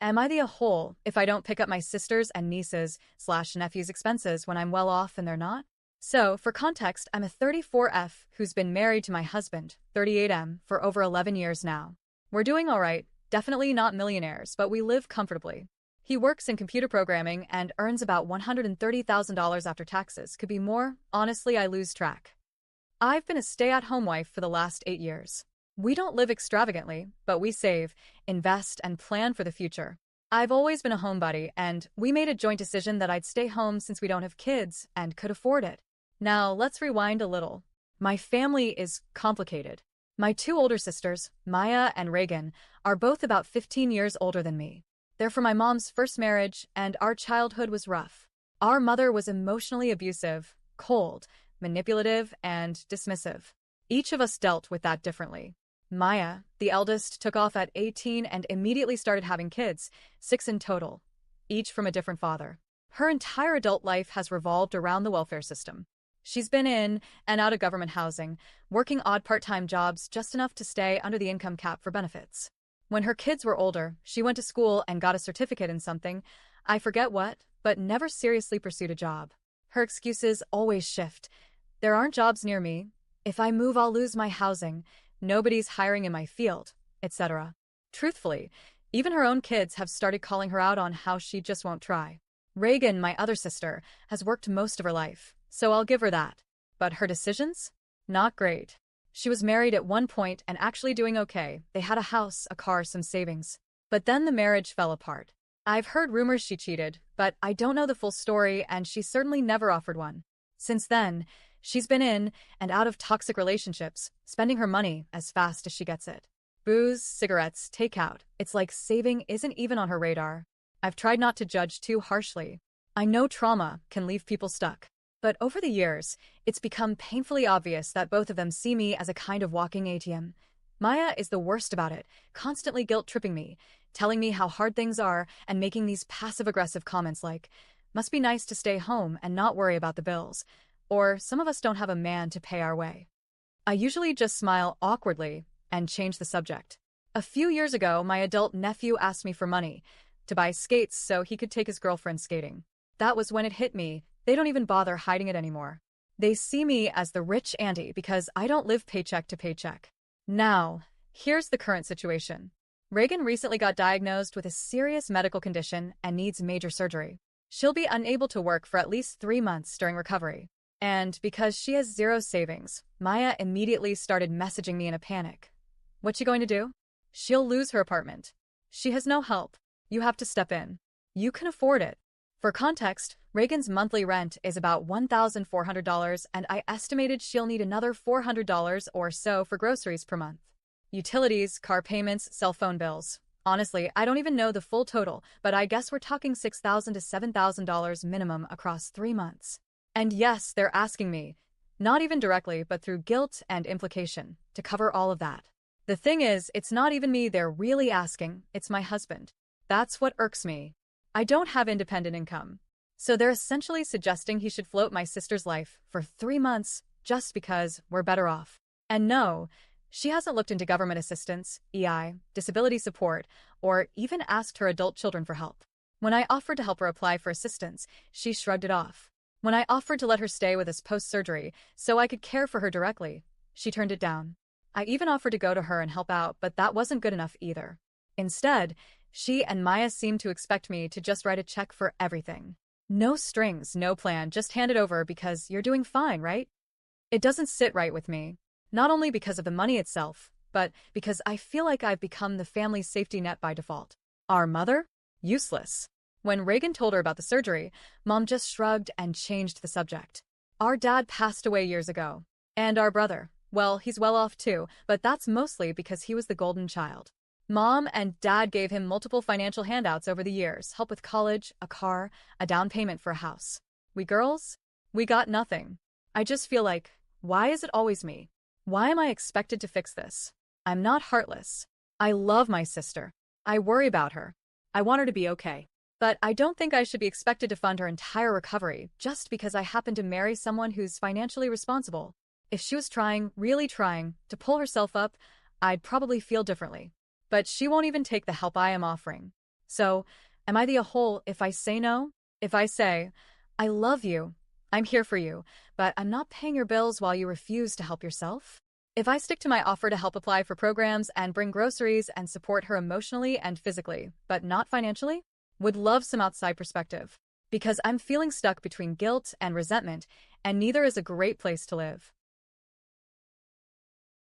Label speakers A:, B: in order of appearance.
A: Am I the a-hole if I don't pick up my sisters and nieces/nephews' expenses when I'm well off and they're not? So, for context, I'm a 34F who's been married to my husband, 38M, for over 11 years now. We're doing alright, definitely not millionaires, but we live comfortably. He works in computer programming and earns about $130,000 after taxes. Could be more, honestly I lose track. I've been a stay-at-home wife for the last 8 years. We don't live extravagantly, but we save, invest, and plan for the future. I've always been a homebody, and we made a joint decision that I'd stay home since we don't have kids and could afford it. Now, let's rewind a little. My family is complicated. My 2 older sisters, Maya and Reagan, are both about 15 years older than me. They're from my mom's first marriage, and our childhood was rough. Our mother was emotionally abusive, cold, manipulative, and dismissive. Each of us dealt with that differently. Maya, the eldest, took off at 18 and immediately started having kids, 6 in total, each from a different father. Her entire adult life has revolved around the welfare system. She's been in and out of government housing, working odd part-time jobs just enough to stay under the income cap for benefits. When her kids were older, she went to school and got a certificate in something, I forget what, but never seriously pursued a job. Her excuses always shift. There aren't jobs near me. If I move, I'll lose my housing. Nobody's hiring in my field, etc. Truthfully, even her own kids have started calling her out on how she just won't try. Reagan, my other sister, has worked most of her life, so I'll give her that. But her decisions? Not great. She was married at one point and actually doing okay. They had a house, a car, some savings. But then the marriage fell apart. I've heard rumors she cheated, but I don't know the full story, and she certainly never offered one. Since then, she's been in and out of toxic relationships, spending her money as fast as she gets it. Booze, cigarettes, takeout. It's like saving isn't even on her radar. I've tried not to judge too harshly. I know trauma can leave people stuck. But over the years, it's become painfully obvious that both of them see me as a kind of walking ATM. Maya is the worst about it, constantly guilt-tripping me, telling me how hard things are and making these passive-aggressive comments like, "Must be nice to stay home and not worry about the bills," or "Some of us don't have a man to pay our way." I usually just smile awkwardly and change the subject. A few years ago, my adult nephew asked me for money to buy skates so he could take his girlfriend skating. That was when it hit me. They don't even bother hiding it anymore. They see me as the rich auntie because I don't live paycheck to paycheck. Now, here's the current situation. Reagan recently got diagnosed with a serious medical condition and needs major surgery. She'll be unable to work for at least 3 months during recovery. And because she has zero savings, Maya immediately started messaging me in a panic. What's she going to do? She'll lose her apartment. She has no help. You have to step in. You can afford it. For context, Reagan's monthly rent is about $1,400, and I estimated she'll need another $400 or so for groceries per month. Utilities, car payments, cell phone bills. Honestly, I don't even know the full total, but I guess we're talking $6,000 to $7,000 minimum across 3 months. And yes, they're asking me, not even directly, but through guilt and implication, to cover all of that. The thing is, it's not even me they're really asking, it's my husband. That's what irks me. I don't have independent income. So they're essentially suggesting he should float my sister's life for 3 months just because we're better off. And no, she hasn't looked into government assistance, EI, disability support, or even asked her adult children for help. When I offered to help her apply for assistance, she shrugged it off. When I offered to let her stay with us post-surgery so I could care for her directly, she turned it down. I even offered to go to her and help out, but that wasn't good enough either. Instead, she and Maya seemed to expect me to just write a check for everything. No strings, no plan, just hand it over because you're doing fine, right? It doesn't sit right with me. Not only because of the money itself, but because I feel like I've become the family's safety net by default. Our mother? Useless. When Reagan told her about the surgery, Mom just shrugged and changed the subject. Our dad passed away years ago. And our brother, well, he's well off too, but that's mostly because he was the golden child. Mom and Dad gave him multiple financial handouts over the years, help with college, a car, a down payment for a house. We girls? We got nothing. I just feel like, why is it always me? Why am I expected to fix this? I'm not heartless. I love my sister. I worry about her. I want her to be okay. But I don't think I should be expected to fund her entire recovery just because I happen to marry someone who's financially responsible. If she was trying, really trying, to pull herself up, I'd probably feel differently. But she won't even take the help I am offering. So, am I the a-hole if I say no? If I say, I love you, I'm here for you, but I'm not paying your bills while you refuse to help yourself? If I stick to my offer to help apply for programs and bring groceries and support her emotionally and physically, but not financially? Would love some outside perspective. Because I'm feeling stuck between guilt and resentment, and neither is a great place to live.